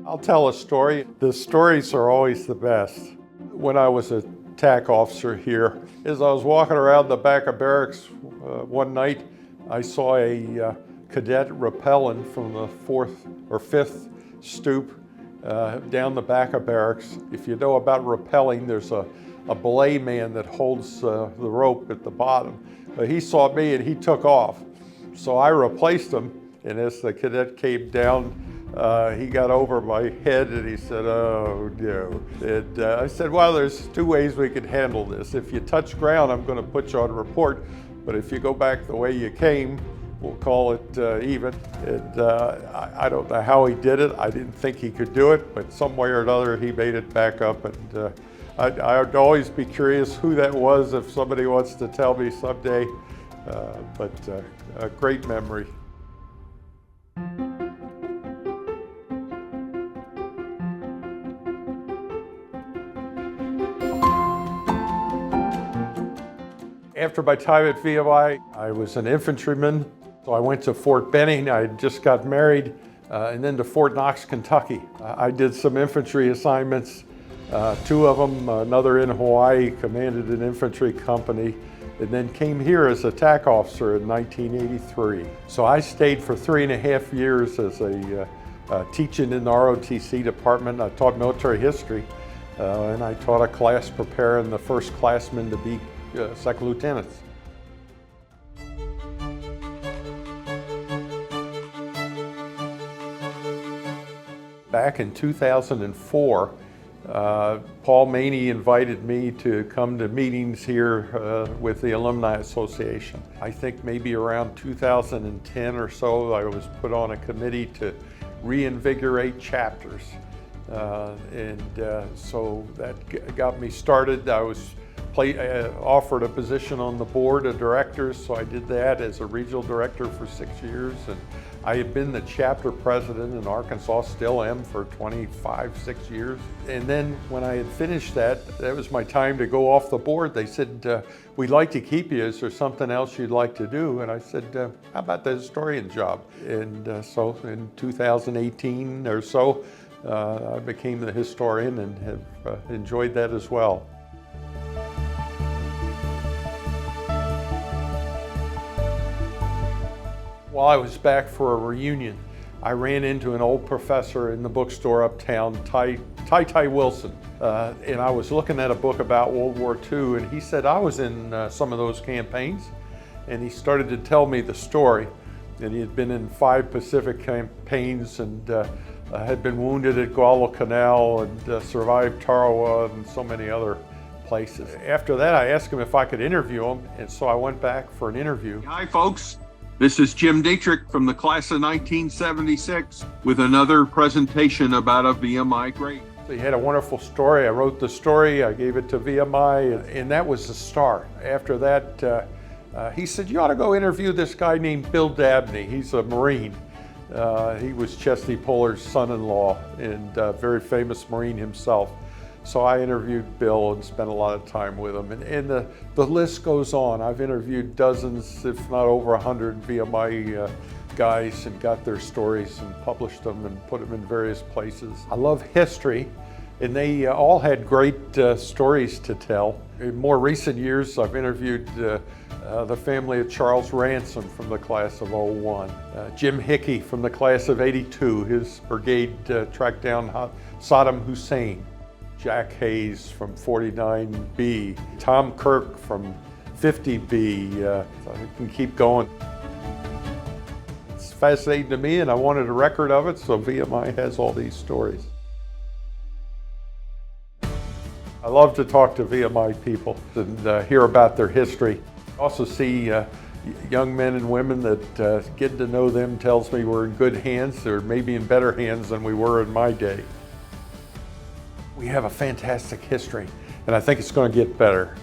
I'll tell a story. The stories are always the best. When I was a TAC officer here, as I was walking around the back of barracks one night, I saw a cadet rappelling from the 4th or 5th stoop down the back of barracks. If you know about rappelling, there's a belay man that holds the rope at the bottom. He saw me and he took off. So I replaced him, and as the cadet came down, he got over my head and he said, "Oh no." And I said, "Well, there's two ways we could handle this. If you touch ground, I'm going to put you on report. But if you go back the way you came, we'll call it even." And I don't know how he did it. I didn't think he could do it, but some way or another he made it back up. And I'd always be curious who that was if somebody wants to tell me someday. But a great memory. After my time at VMI, I was an infantryman. So I went to Fort Benning. I just got married, and then to Fort Knox, Kentucky. I did some infantry assignments, two of them, another in Hawaii, commanded an infantry company, and then came here as a TAC officer in 1983. So I stayed for 3.5 years as a teaching in the ROTC department. I taught military history, and I taught a class preparing the first classmen to be second lieutenants. Back in 2004, Paul Maney invited me to come to meetings here with the Alumni Association. I think maybe around 2010 or so, I was put on a committee to reinvigorate chapters. So that got me started. I was offered a position on the board of directors, so I did that as a regional director for 6 years. And I had been the chapter president in Arkansas, still am, for 6 years. And then when I had finished that was my time to go off the board. They said, "We'd like to keep you. Is there something else you'd like to do?" And I said, "How about the historian job?" And so in 2018 or so, I became the historian and have enjoyed that as well. While I was back for a reunion, I ran into an old professor in the bookstore uptown, Ty Wilson. And I was looking at a book about World War II, and he said, "I was in some of those campaigns." And he started to tell me the story. And he had been in 5 Pacific campaigns and had been wounded at Guadalcanal and survived Tarawa and so many other places. After that, I asked him if I could interview him, and so I went back for an interview. Hi, folks. This is Jim Dittrich from the class of 1976 with another presentation about a VMI grade. He had a wonderful story. I wrote the story, I gave it to VMI, and that was the start. After that, he said, "You ought to go interview this guy named Bill Dabney. He's a Marine." He was Chesty Puller's son-in-law and a very famous Marine himself. So I interviewed Bill and spent a lot of time with him. And the list goes on. I've interviewed dozens, if not over 100 VMI guys and got their stories and published them and put them in various places. I love history, and they all had great stories to tell. In more recent years, I've interviewed the family of Charles Ransom from the class of '01. Jim Hickey from the class of '82. His brigade tracked down Saddam Hussein. Jack Hayes from 49B, Tom Kirk from 50B. I can keep going. It's fascinating to me, and I wanted a record of it, so VMI has all these stories. I love to talk to VMI people and hear about their history. Also see young men and women that getting to know them tells me we're in good hands, or maybe in better hands than we were in my day. We have a fantastic history, and I think it's going to get better.